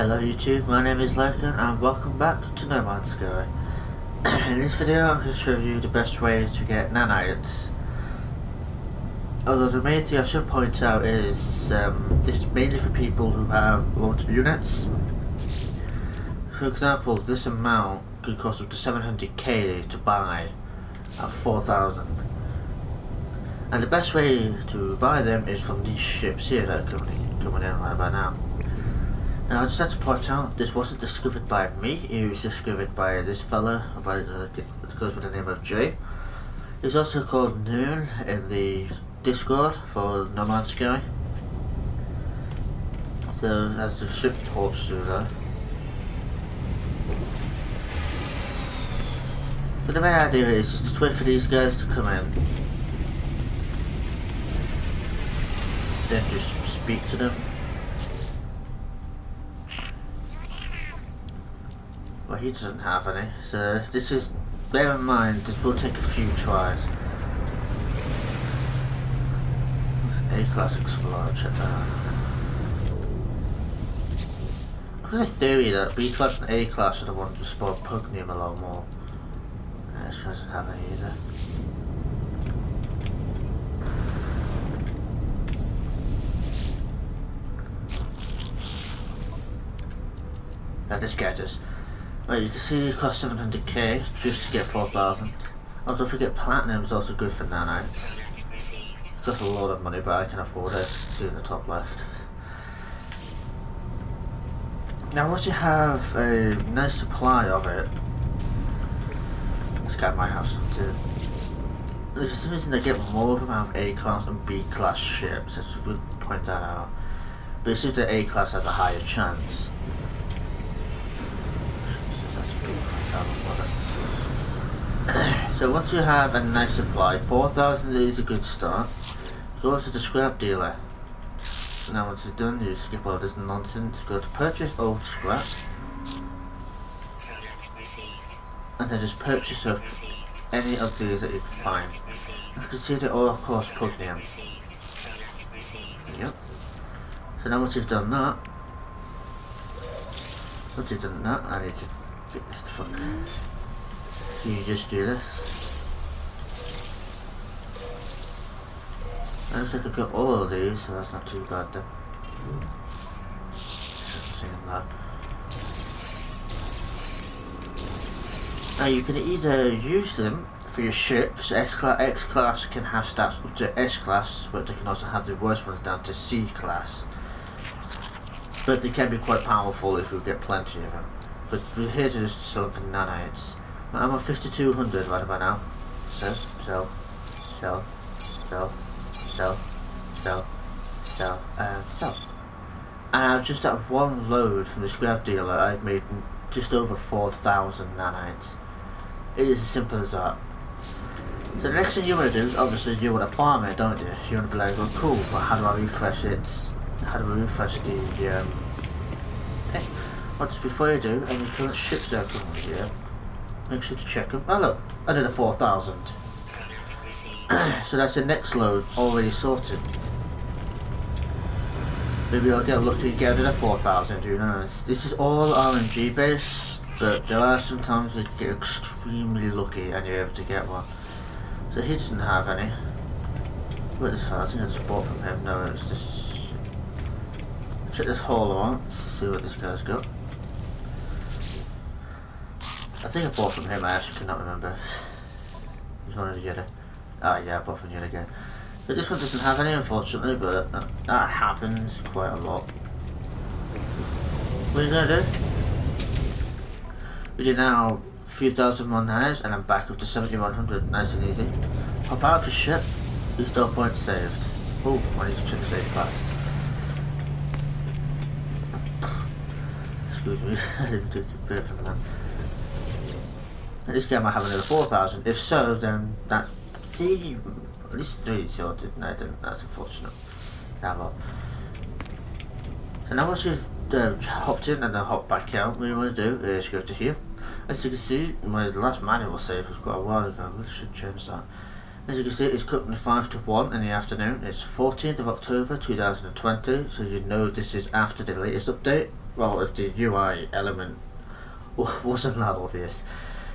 Hello YouTube, my name is Logan and welcome back to No Man's Sky. In this video I'm going to show you the best way to get nanites. Although the main thing I should point out is this is mainly for people who have loads of units. For example, this amount could cost up to 700k to buy at 4,000. And the best way to buy them is from these ships here that are currently coming in right about now. Now I just had to point out, this wasn't discovered by me, it was discovered by this fella, it goes by the name of Jay. He's also called Noon in the Discord for No Man's Sky. So as the ship holds through there. So the main idea is just wait for these guys to come in. Then just speak to them. Well, he doesn't have any, so this is, bear in mind, this will take a few tries. A-class Explorer, check that out. I've got a theory that B-class and A-class are the ones who spawn Pugnium a lot more. This guy doesn't have any either. Now this guy does. Well, you can see it costs 700k just to get 4,000. Oh, don't forget platinum is also good for nanites. It costs a lot of money, but I can afford it. See in the top left. Now once you have a nice supply of it, this guy might have some too. There's some reason they get more of them out of A-class and B-class ships, I should point that out. But it seems that A-class has a higher chance. So once you have a nice supply, 4,000 is a good start. Go to the scrap dealer. So now once it's done, you skip all this nonsense, go to purchase old scrap. And then just purchase up any of these that you can find. You can see they all cost Pugnium. Yep. So now once you've done that, I need to get this stuff. You just do this. Looks like I've got all of these, so that's not too bad then. That. Now you can either use them for your ships. X-class can have stats up to S-class, but they can also have the worst ones down to C-class. But they can be quite powerful if we get plenty of them. But we're here to just sell them for nanites. I'm on 5200 right about now. So, sell, and sell. And I've just at one load from the scrap dealer, I've made just over 4,000 nanites. It is as simple as that. So the next thing you want to do is obviously you want to farm it, don't you? You want to be like, oh cool, but how do I refresh it? How do I refresh the hey, well, just before you do, any current ships that are coming here, make sure to check them. Oh look, I did a 4,000. So that's the next load already sorted. Maybe I'll get lucky and get another 4,000, who knows. This is all RNG based, but there are sometimes you get extremely lucky and you're able to get one. So he doesn't have any. What is this fella? I think I just bought from him. No, it's just... Check this hauler on, see what this guy's got. I think I bought from him, I actually cannot remember. He's one of the other. Ah yeah, I bought from the other guy. But this one doesn't have any unfortunately, but that happens quite a lot. What are you gonna do? We do now a few thousand more nanites and I'm back up to 7,100, nice and easy. Hop out of the ship, restore points saved. Oh, I need to check the save class. Excuse me, I didn't take a bit from that. This guy might have another 4,000. If so, then that's at least 3 sorted. No, that's unfortunate. Now what? So now once you've hopped in and then hopped back out, what you want to do is go to here. As you can see, my last manual save was quite a while ago. I should change that. As you can see, it's currently 5 to 1 in the afternoon. It's 14th of October 2020, so you know this is after the latest update. well, if the UI element wasn't that obvious.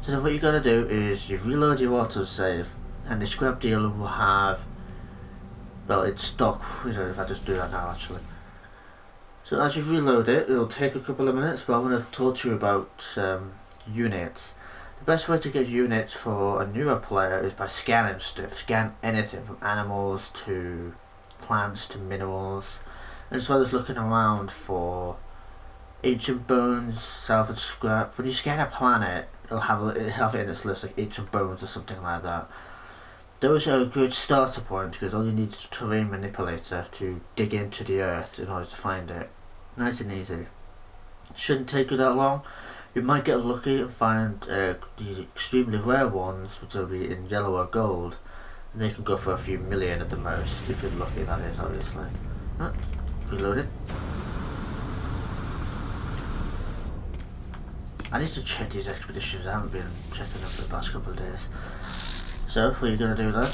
So then what you're gonna do is you reload your autosave, and the scrap dealer will have, well, it's stock. You know, if I just do that now actually. So as you reload it, it'll take a couple of minutes, but I'm going to talk to you about units. The best way to get units for a newer player is by scanning stuff. Scan anything from animals to plants to minerals, as well as looking around for ancient bones, salvage scrap. When you scan a planet, it'll have it in its list, like ancient bones or something like that. Those are a good starter point because all you need is a terrain manipulator to dig into the earth in order to find it. Nice and easy. Shouldn't take you that long. You might get lucky and find these extremely rare ones, which will be in yellow or gold, and they can go for a few million at the most, if you're lucky, that is, obviously. Reload it. I need to check these expeditions. I haven't been checking them for the past couple of days. So, what are you going to do then?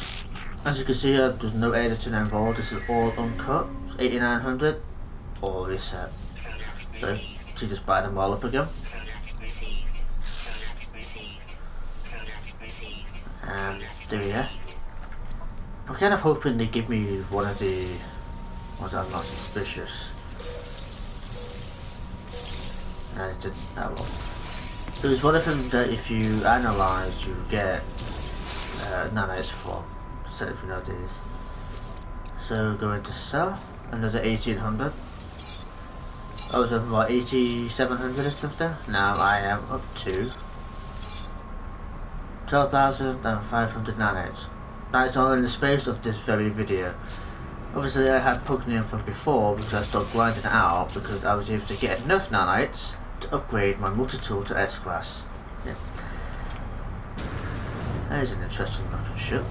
As you can see, there's no editing involved. This is all uncut. It's 8900. All reset. So, you just buy them all up again. And there we are. I'm kind of hoping they give me one of the ones I'm not suspicious. I didn't. Oh well. There's one of them that if you analyse, you get nanites from, instead of, you know, these. So go into sell, another 1800. I was up about 8700 or something. Now I am up to 12,500 nanites. That is all in the space of this very video. Obviously I had Pugnium from before because I stopped grinding it out because I was able to get enough nanites to upgrade my multi-tool to S class. Yeah. That is an interesting looking ship.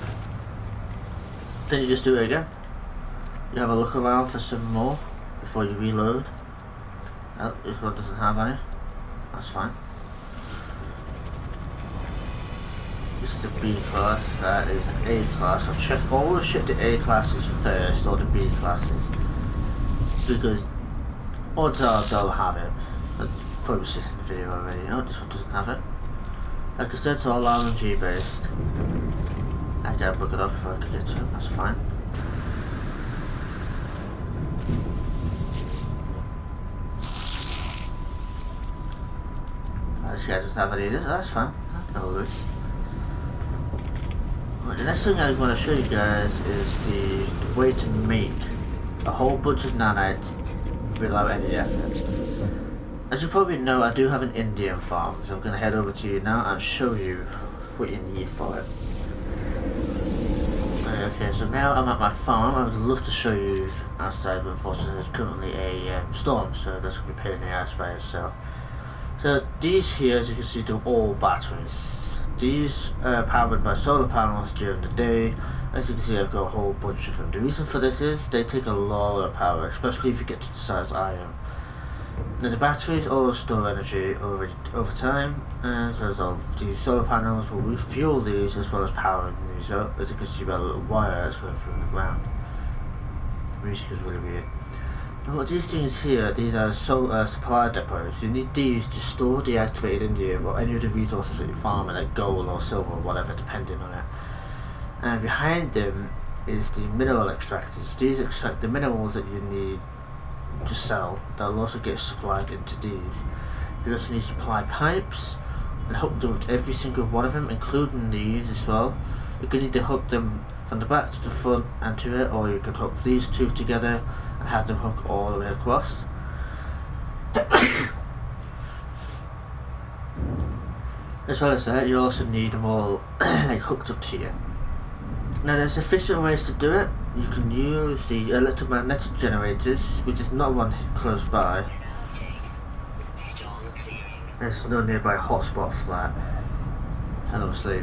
Then you just do it again. You have a look around for some more before you reload. Oh, this one doesn't have any. That's fine. This is the B class, that is an A class. I'll check all the shit the A classes first, or the B classes. Because odds are they'll have it. That's probably seen in the video already. No, this one doesn't have it. Like I said, it's all RNG based. I gotta book it up before I can get to it, that's fine. This guy doesn't have any of this, that's fine. No worries. Right, the next thing I want to show you guys is the way to make a whole bunch of nanites without any effort. As you probably know, I do have an Indian farm, so I'm going to head over to you now and show you what you need for it. Okay, so now I'm at my farm. I would love to show you outside, but unfortunately there's currently a storm, so that's going to be a pain in the ass by itself. So these here, as you can see, they're all batteries. These are powered by solar panels during the day. As you can see, I've got a whole bunch of them. The reason for this is they take a lot of power, especially if you get to the size I am. Now the batteries all store energy over time, and as a result, the solar panels will refuel these as well as powering these up. As you can see, by a little wire that's going through the ground. The music is really weird. Well, these things here, these are supply depots. You need these to store deactivated Indium or any of the resources that you're farming, like gold or silver or whatever, depending on it. And behind them is the mineral extractors. These extract the minerals that you need to sell. That will also get supplied into these. You also need supply pipes and hook them to every single one of them, including these as well. You're going to need to hook them from the back to the front and to it, or you can hook these two together and have them hook all the way across. As well as that, you also need them all like hooked up to you. Now there's efficient ways to do it. You can use the electromagnetic generators, which is not one close by. There's no nearby hotspot for that. And obviously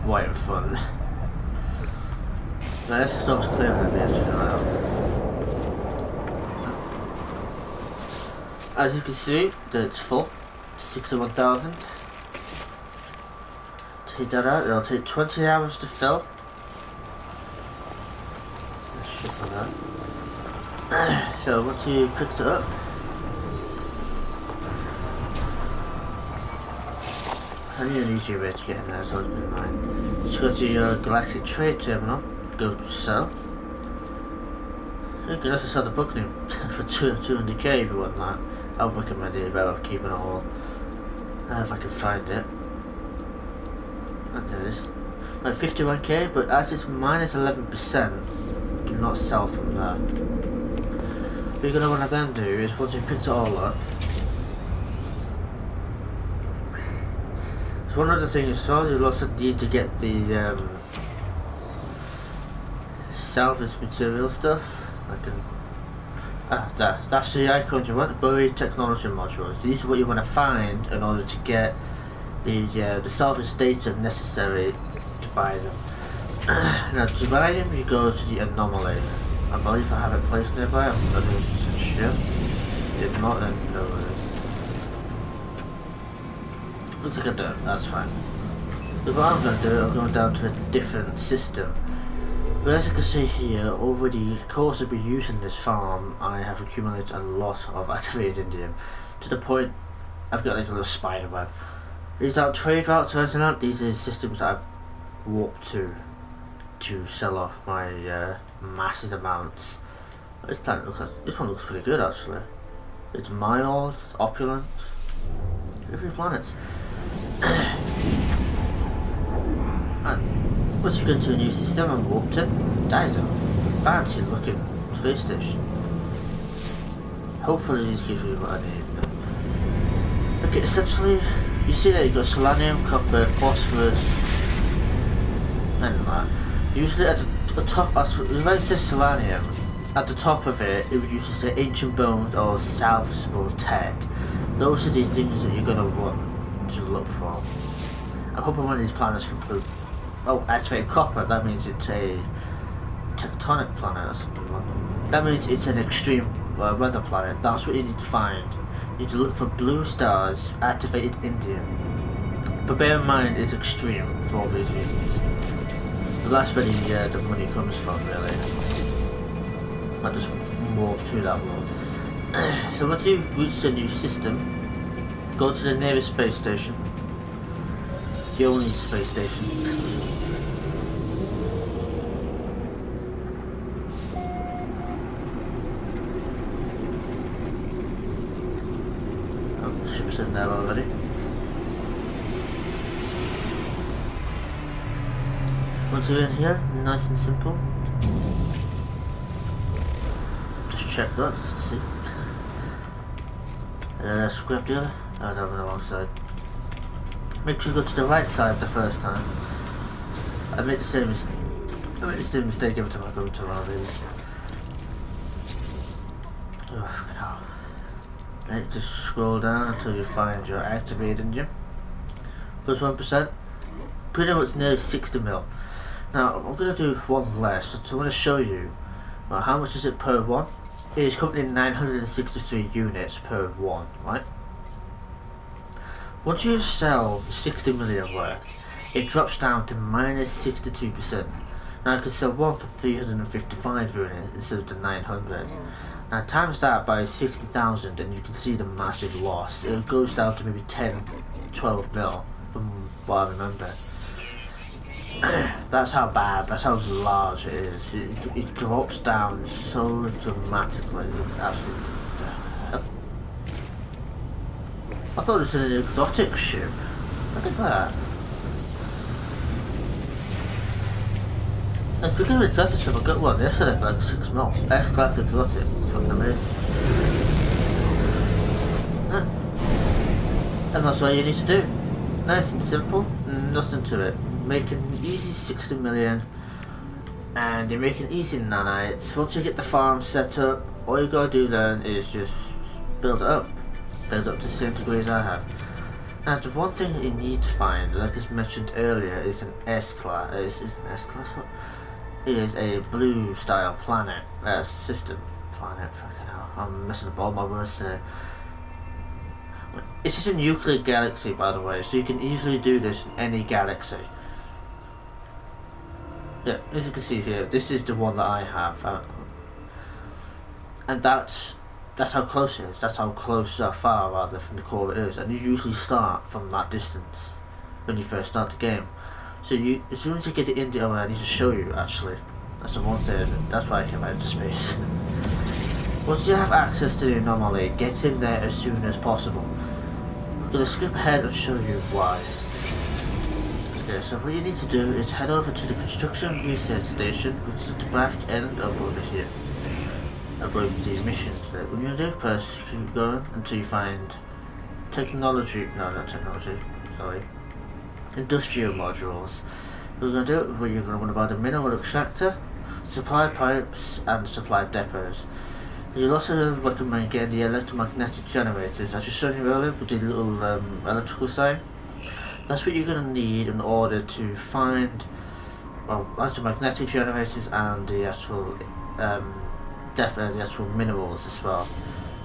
right in front. Now let's stop clearing the engine out. As you can see, it's full. 61,000. Take that out, it'll take 20 hours to fill. Let's shuffle that. So once you picked it up, I need an easier way to get in there, so it's been mine. Just go to your Galactic Trade Terminal, go to sell. You can also sell the book name for 200k if you want that. I would recommend it, better off keeping it all. If I can find it. And there it is. Like 51k, but as it's minus 11%, do not sell from there. What you're going to want to then do is, once you pick it all up, so one other thing you saw, you'll also need to get the salvage material stuff. That's the icons you want, buried technology modules. These are what you want to find in order to get the salvage data necessary to buy them. Now to buy them you go to the anomaly. I believe I have it placed nearby, I'm not 100% sure. If not, then no worries. Looks like I don't, that's fine. But what I'm going to do, I'm going down to a different system. But as you can see here, over the course of me using this farm, I have accumulated a lot of activated indium. To the point, I've got like a little spider web. These aren't trade routes or anything like that, these are systems that I've warped to sell off my massive amounts. This planet looks like, this one looks pretty good actually. It's mild, it's opulent, every planet. And once you go into a new system and warp to, that is a fancy looking space station. Hopefully these give you what I need. Okay, essentially, you see that you've got selenium, copper, phosphorus, and that. Usually at the top, when it says selenium, at the top of it, it would usually say ancient bones or salvageable tech. Those are the things that you're going to want to look for. I'm hoping one of these planets can prove. Oh, activated copper, that means it's a tectonic planet or something. That means it's an extreme weather planet. That's what you need to find. You need to look for blue stars, activated indium. But bear in mind, it's extreme for obvious reasons. That's where the money comes from, really. I just move through that world. So once you reach the new system, go to the nearest space station. The only space station. Ship's in there already. Once you're in here, nice and simple. Just check that, just to see. Scrap the other. Oh, no, I'm on the wrong side. Make sure you go to the right side the first time. I made the same mistake every time I go to one of these. Oh, fucking hell. Right, just scroll down until you find your activated engine. Plus 1%. Pretty much nearly 60 mil. Now, I'm going to do one less, so I'm going to show you how much is it per one. It is coming in 963 units per one, right? Once you sell the 60 million worth, it drops down to minus 62%. Now, I can sell one for 355 units instead of the 900. Now, times that by 60,000 and you can see the massive loss. It goes down to maybe 10, 12 mil from what I remember. That's how bad, that's how large it is. It drops down so dramatically. It's absolutely. I thought this was an exotic ship. Look at that. And speaking of exotic ship, I got one yesterday for like 6 mil. S-class exotic. It's fucking amazing. And that's all you need to do. Nice and simple, nothing to it. Make an easy 60 million and you make an easy nanites. Once you get the farm set up, all you gotta do then is just build it up. Build up to the same degree as I have. Now the one thing that you need to find, like I mentioned earlier, is an S-class. Is an S-class what? It is a blue style planet. System. Planet, fucking hell. I'm messing up all my words today. It's just a nuclear galaxy, by the way, so you can easily do this in any galaxy. Yeah, as you can see here, this is the one that I have. and that's how close it is. That's how close, far rather, from the core it is. And you usually start from that distance when you first start the game. So you, as soon as you get it into, I need to show you actually. That's the one thing. That's why I came out into space. Once you have access to the anomaly, get in there as soon as possible. I'm gonna skip ahead and show you why. Okay, so what you need to do is head over to the construction research station, which is at the back end of over here. Above the missions. That what you're gonna do first, keep going until you find technology. No, not technology. Sorry. Industrial modules. We're gonna do it where you're gonna want to buy the mineral extractor, supply pipes, and supply depots. You'll also recommend getting the electromagnetic generators, as I showed you earlier with the little electrical sign. That's what you're going to need in order to find, well, electromagnetic generators and the actual the actual minerals as well.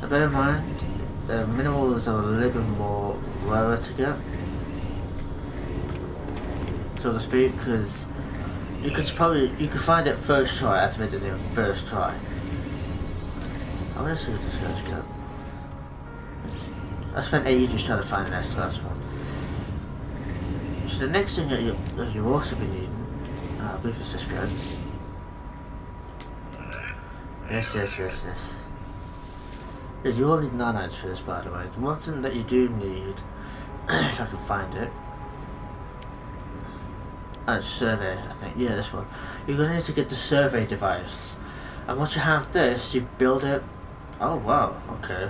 Now bear in mind, minerals are a little bit more rarer to get, so to speak, because you could find it first try, activated it first try. I want to see what this guy's got. I spent ages trying to find an S-Class one. So the next thing that you also be needing, I believe it's this guy. Yes. Yes, you all need nanites for this, by the way. The one thing that you do need, if I can find it, it's survey, I think. Yeah, this one. You're going to need to get the survey device. And once you have this, you build it. Oh wow, okay.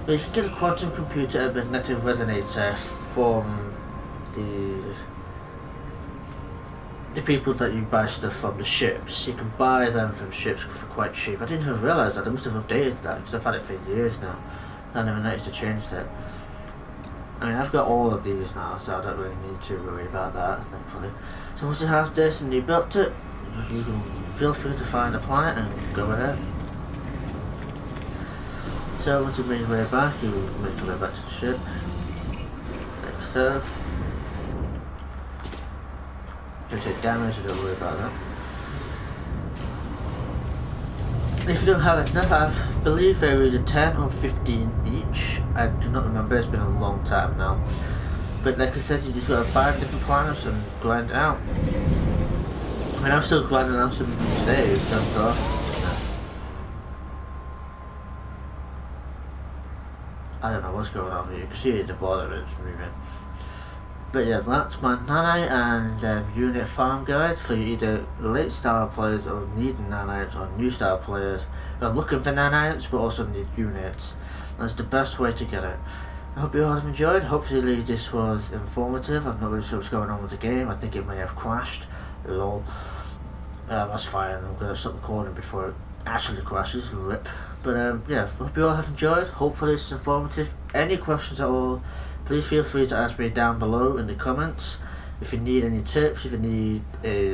Well, you can get a quantum computer and magnetic resonator from the people that you buy stuff from, the ships. You can buy them from ships for quite cheap. I didn't even realise that. They must have updated that because I've had it for years now. I never noticed they changed it. I mean, I've got all of these now, so I don't really need to worry about that, thankfully. So once you have this and you built it, you can feel free to find a planet and go ahead. So once you make your way back, you make your way back to the ship. Next up. You'll take damage, so don't worry about that. If you don't have enough, I believe there is a 10 or 15 each. I do not remember, it's been a long time now. But like I said, you just gotta find different planets and grind it out. I mean, I'm still grinding out some today, thank God. I don't know what's going on here, you can see the border it's moving. But yeah, that's my nanite and unit farm guide for either late style players or needing nanites, or new style players who are looking for nanites but also need units. That's the best way to get it. I hope you all have enjoyed. Hopefully this was informative. I'm not really sure what's going on with the game. I think it may have crashed. Lol. That's fine. I'm going to stop recording before it actually crashes. RIP. But yeah, hope you all have enjoyed. Hopefully it's informative. Any questions at all, please feel free to ask me down below in the comments. If you need any tips, if you need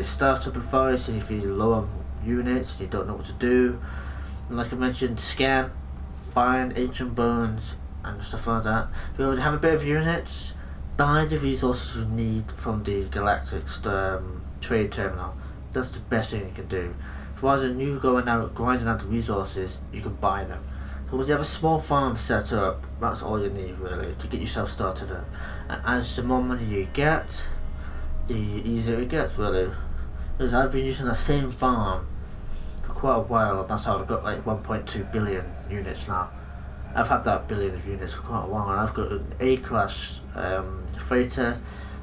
startup advice, and if you're low on units and you don't know what to do, and like I mentioned, scan, find ancient bones and stuff like that. If you already have a bit of units, buy the resources you need from the Galactic trade terminal. That's the best thing you can do. Rather than you going out grinding out the resources, you can buy them. So once you have a small farm set up, that's all you need really to get yourself started up. And as the more money you get, the easier it gets really. Because I've been using the same farm for quite a while, and that's how I've got like 1.2 billion units now. I've had that billion of units for quite a while, and I've got an A-class freighter.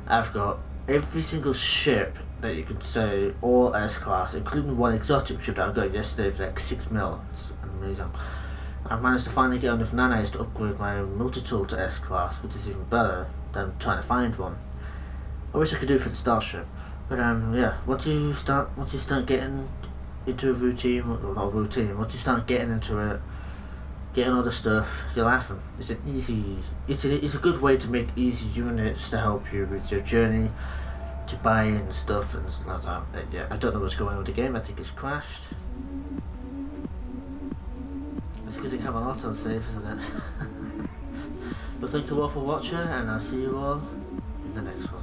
I've got every single ship that you could say, all S-class, including one exotic ship that I got yesterday for like 6 mil. It's amazing. I've managed to finally get enough nanites to upgrade my multi-tool to S-class, which is even better than trying to find one. I wish I could do it for the starship, but yeah. Once you start getting into a routine, well, not a routine. Once you start getting into it, getting all the stuff, you're laughing. It's a good way to make easy units to help you with your journey to buying stuff and stuff like that. But yeah, I don't know what's going on with the game. I think it's crashed. It's good to have an autosave, isn't it? But thank you all for watching, and I'll see you all in the next one.